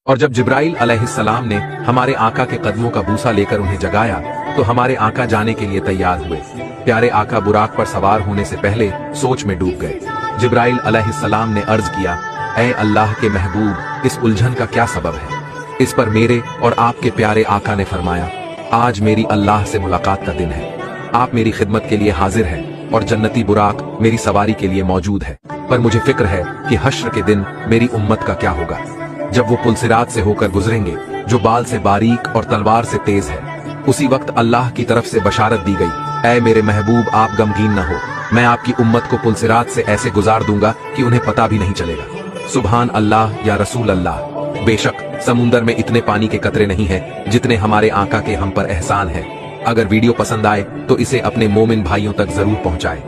और जब जिब्राइल अलैहिस्सलाम ने हमारे आका के कदमों का बूसा लेकर उन्हें जगाया तो हमारे आका जाने के लिए तैयार हुए। प्यारे आका बुराक पर सवार होने से पहले सोच में डूब गए। जिब्राइल अलैहिस्सलाम ने अर्ज किया, ऐ अल्लाह के महबूब, इस उलझन का क्या सबब है? इस पर मेरे और आपके प्यारे आका ने फरमाया, आज मेरी अल्लाह से मुलाकात का दिन है। आप मेरी खिदमत के लिए हाजिर हैं और जन्नती बुराक मेरी सवारी के लिए मौजूद है। पर मुझे फिक्र है कि हश्र के दिन मेरी उम्मत का क्या होगा जब वो पुलसिरात से होकर गुजरेंगे जो बाल से बारीक और तलवार से तेज है। उसी वक्त अल्लाह की तरफ से बशारत दी गई, ऐ मेरे महबूब, आप गमगीन न हो, मैं आपकी उम्मत को पुलसिरात से ऐसे गुजार दूंगा कि उन्हें पता भी नहीं चलेगा। सुभान अल्लाह या रसूल अल्लाह। बेशक समुंदर में इतने पानी के कतरे नहीं हैं जितने हमारे आका के हम पर एहसान है। अगर वीडियो पसंद आए तो इसे अपने मोमिन भाइयों तक जरूर पहुंचाएं।